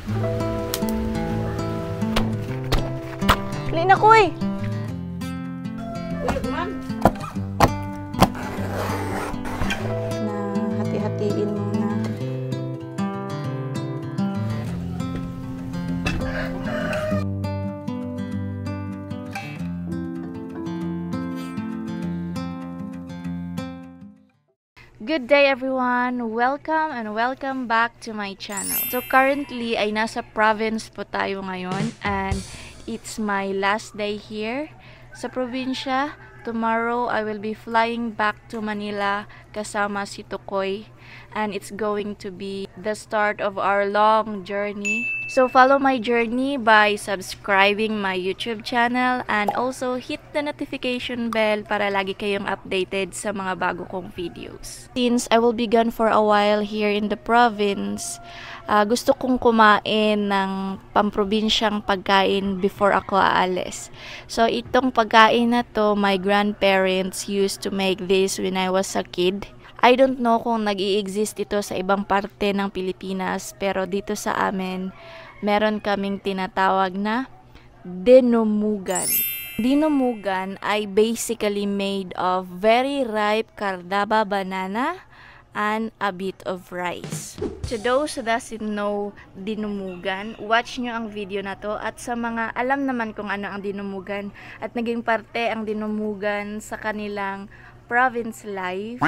Lina ko eh! Na hati-hatiin muna. Good day everyone! Welcome and welcome back to my channel. So currently ay nasa province po tayo ngayon and it's my last day here sa probinsya. Tomorrow I will be flying back to Manila kasama si Tukoy and it's going to be the start of our long journey. So follow my journey by subscribing my YouTube channel and also hit the notification bell para lagi kayong updated sa mga bago kong videos. Since I will be gone for a while here in the province, gusto kong kumain ng pamprobinsyang pagkain before ako aalis. So itong pagkain na to, my grandparents used to make this when I was a kid. I don't know kung nag-i-exist ito sa ibang parte ng Pilipinas, pero dito sa amin, meron kaming tinatawag na dinumugan. Dinumugan ay basically made of very ripe cardaba banana and a bit of rice. To those who doesn't know dinumugan, watch nyo ang video na to. At sa mga alam naman kung ano ang dinumugan at naging parte ang dinumugan sa kanilang province life,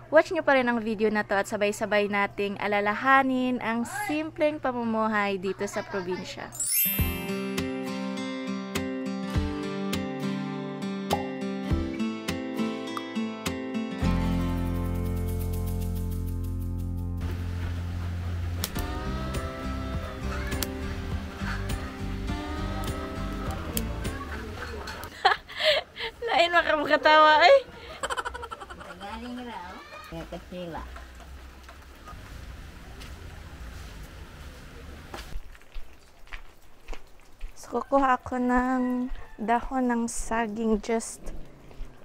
watch nyo pa rin ang video na to at sabay-sabay nating alalahanin ang simpleng pamumuhay dito sa probinsya. Lain makatawa ay. Galing raw. Kaya kasila. So, kukuha ako ng dahon ng saging just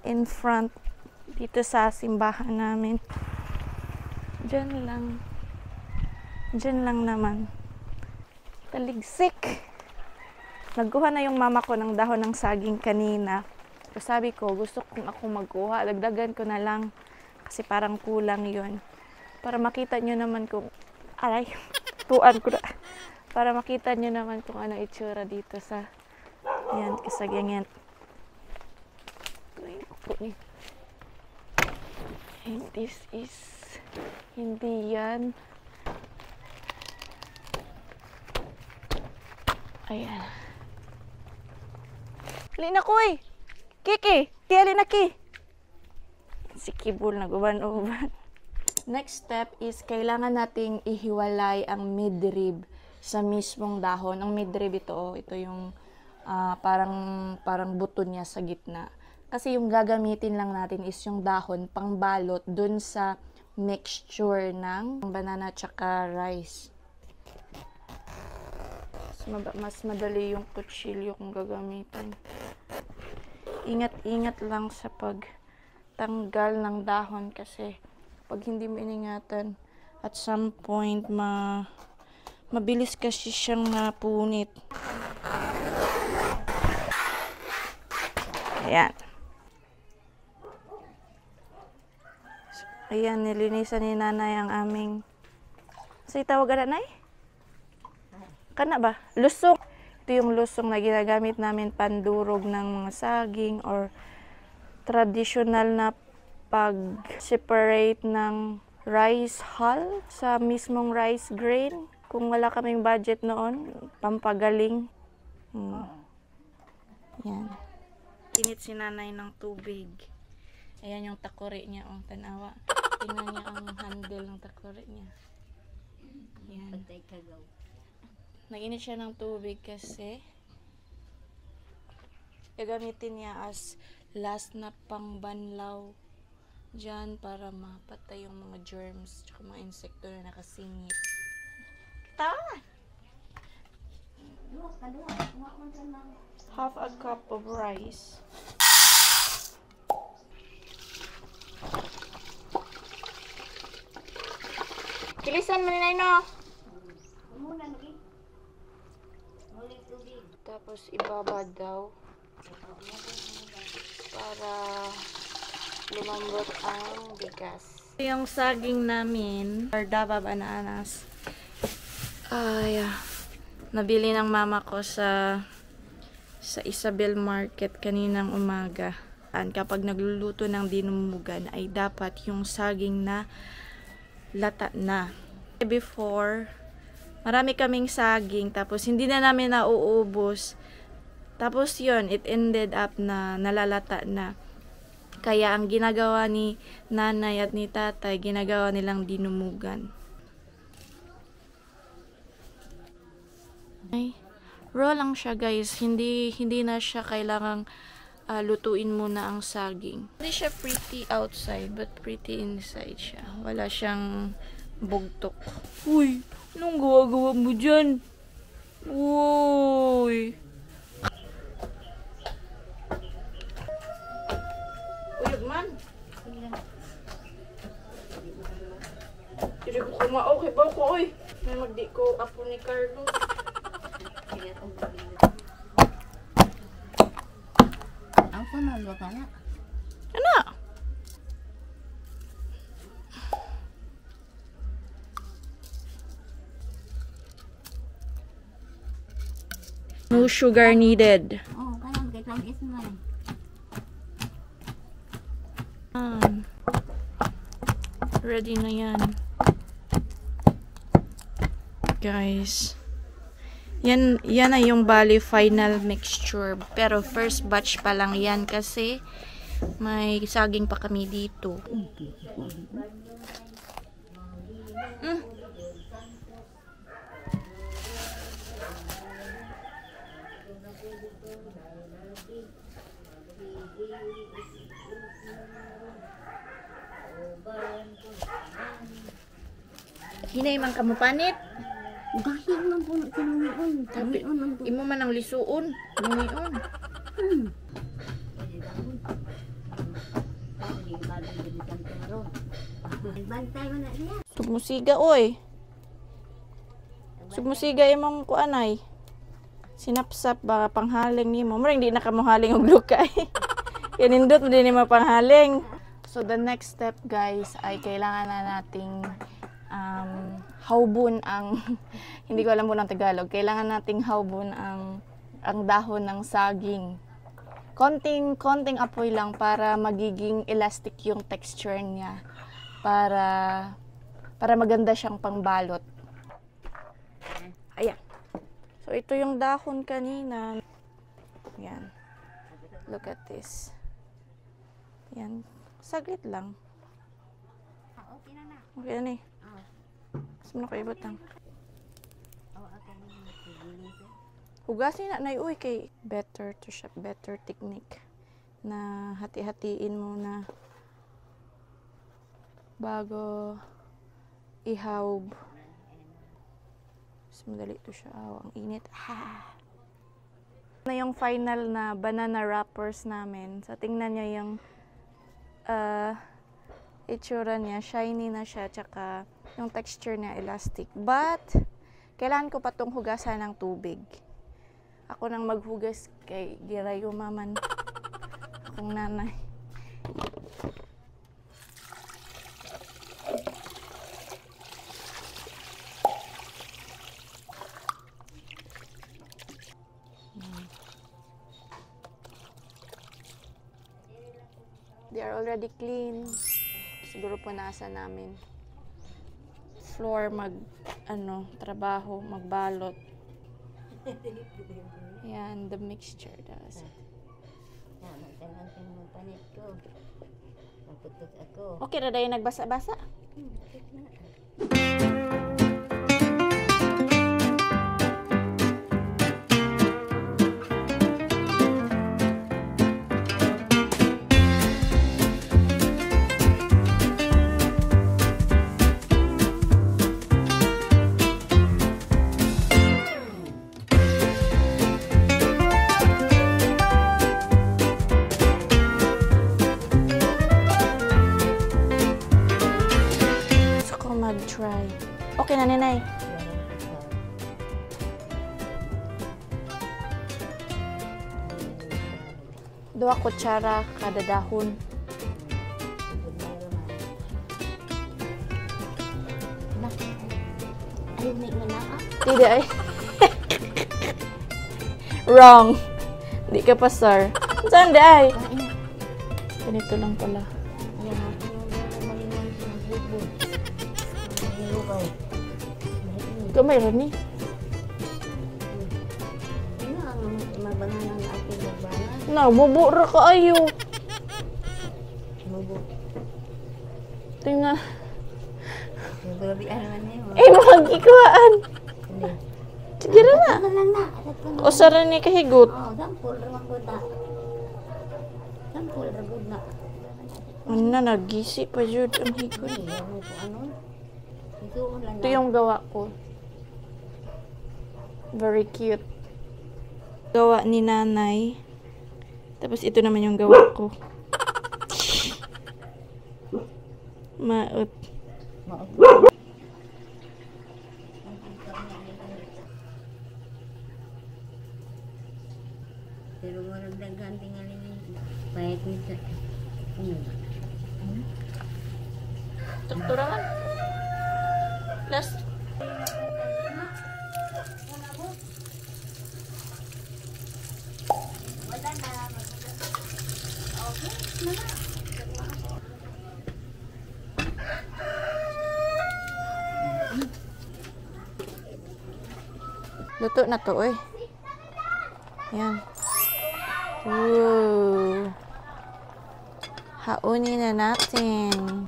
in front dito sa simbahan namin. Diyan lang. Diyan lang naman. Taligsik. Nagkuha na yung mama ko ng dahon ng saging kanina. So, sabi ko, gusto kong ako magkuha. Dagdagan ko na lang. Kasi parang kulang yun. Para makita nyo naman kung... Aray, tuan ko na. Para makita nyo naman kung ano itsura dito sa... Yan, kasagyan yan. And this is... Hindi yan. Ayan. Lina ko eh! Kiki! Kaya Lina ki! Si Kibul na guban-uban. Next step is kailangan nating ihiwalay ang midrib sa mismong dahon. Ang midrib ito yung parang buto niya sa gitna. Kasi yung gagamitin lang natin is yung dahon pangbalot dun sa mixture ng banana tsaka rice. Mas madali yung kutsilyo kung gagamitin. Ingat-ingat lang sa pagtanggal ng dahon kasi pag hindi mo iningatan at some point mabilis kasi siyang napunit. Ayan. Ayan, nilinisan ni nanay ang aming... Say, tawagan na, nay? Kana ba? Lusong. Ito yung lusong na ginagamit namin pandurog ng mga saging or traditional na pag-separate ng rice hull sa mismong rice grain. Kung wala kaming budget noon, pampagaling. Yan. Kinit si nanay ng tubig. Ayan yung takore niya, ang tanawa. Tingnan niya ang handle ng takore niya. Yan. Naginit siya ng tubig kasi gagamitin niya as last na pangbanlaw dyan para mapatay yung mga germs at mga insekto na nakasingit. Tama! Half a cup of rice. Kilisan mo ni Nay, no? Tapos ibabad daw para lumambot ang bigas. Yung saging namin, Ardaba Bananas. Nabili ng mama ko sa Isabel Market kaninang umaga. Kapag nagluluto ng dinumugan ay dapat yung saging na lata na. Before, marami kaming saging tapos hindi na namin nauubos. Tapos yun, it ended up na nalalata na. Kaya ang ginagawa ni nanay at ni tatay, ginagawa nilang dinumugan. Ay, raw lang siya guys, hindi na siya kailangang lutuin muna ang saging. Hindi siya pretty outside but pretty inside siya. Wala siyang bugtok. Uy, anong gawa-gawa mo dyan? Uy. Uyog man. Hindi ko kumao kay ba ko oy. May magdi ko apo ni Carlos. Ang panalo ka na. Ano? No sugar needed. Oh, kanang kitang isman. Ready na yan. Guys. Yan na yung bali final mixture. Pero first batch pa lang yan kasi may saging pa kami dito. Hinay man kamo panit. Dahil man po na kinumion. Tapi, imo man ang lisuon. Lumion. Bantay mo na siya. Sugmusiga oy. Sugmusiga imong kuanay. Sinapsap baka panghaling nimo. Mura hindi na kamo haling og lukay. Yanindot mo din mo panghaling. So the next step guys ay kailangan na nating hawbon ang hindi ko alam po ng Tagalog. Kailangan nating hawbon ang dahon ng saging. Konting apoy lang para magiging elastic yung texture niya. Para maganda siyang pangbalot. Ayan. So ito yung dahon kanina. Yan. Look at this. Yan. Saglit lang. Okay na na. Okay na eh. Gusto mo na kaibot lang. Okay na. Hugasin na uy kay better technique na hati-hatiin mo na bago ihawb. Mas madali ito siya. Ang init. Na yung final na banana wrappers namin. So tingnan nyo yung itsura niya. Shiny na siya. Tsaka yung texture niya elastic. But kailangan ko pa itong hugasan ng tubig. Ako nang maghugas kay Girayo Maman. Akong nanay. They are already clean. Siguro punasan namin. Floor trabaho, magbalot. Yan, the mixture does. Magtanong mo panit ko. Magputot ako. Okay na dayo nagbasa-basa? Okay na. Mag-try. Okay 2 kutsara kada dahon. Ayaw na nga na ah. Tidak ay. Wrong. Di ka pa, sir. Saan di ay? Ganito lang pala. Ayan, malingon sa bubo. Nilukay. Ikaw mayroon ni. Ano ang mabangan ng ating magbangan? Bubura ka ayo. Bubo. Tingnan. Naglabian naman niyo. Magkikuhaan. Hindi. Sige na. Ano lang na. O sara ni kahigot. Oh, dampol ramang buta. Dampol ragod na. Ano na, nagisi pa jud ang higot. Ay, ano ko ano? Ito lang Ito yung gawa ko. Very cute. Gawa ni nanay. Tapos ito naman yung gawa ko. Maot. Pero walang daghan tingaling pahit ni sa. Tukturaman. Last. Wala na. Luto na to, eh. Ayan. Woo. Haunin na natin.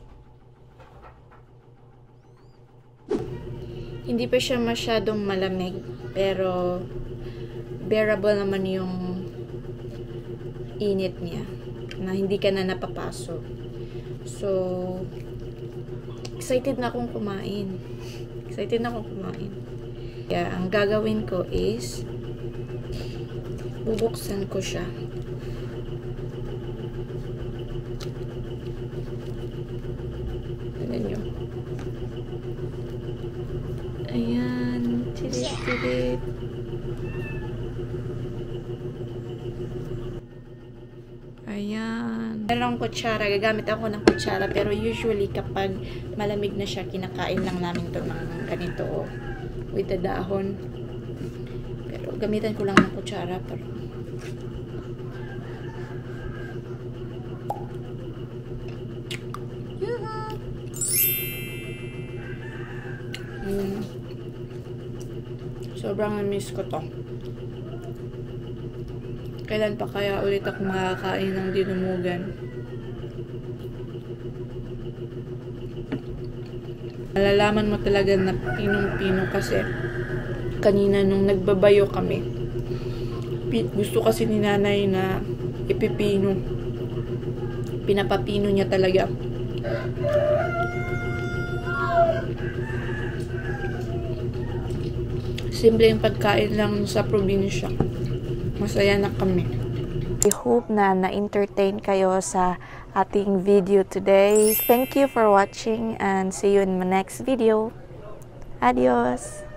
Hindi pa siya masyadong malamig, pero bearable naman yung init niya, na hindi ka na napapasok. So, excited na akong kumain. Excited na akong kumain. Kaya, ang gagawin ko is bubuksan ko siya. Tignan nyo. Ayan. Tilit-tilit. Ayan. Meron akong kutsara. Gagamit ako ng kutsara. Pero usually, kapag malamig na siya, kinakain lang namin to ng ganito. With the dahon. Pero gamitan ko lang ng kutsara. Pero sobrang na-miss ko to. Kailan pa kaya ulit ako makakain ng dinumugan? Malalaman mo talaga na pinong-pino kasi kanina nung nagbabayo kami, gusto kasi ni nanay na ipipino. Pinapapino niya talaga. Simple yung pagkain lang sa probinsya. Masaya na kami. I hope na na-entertain kayo sa ating video today. Thank you for watching and see you in my next video. Adios!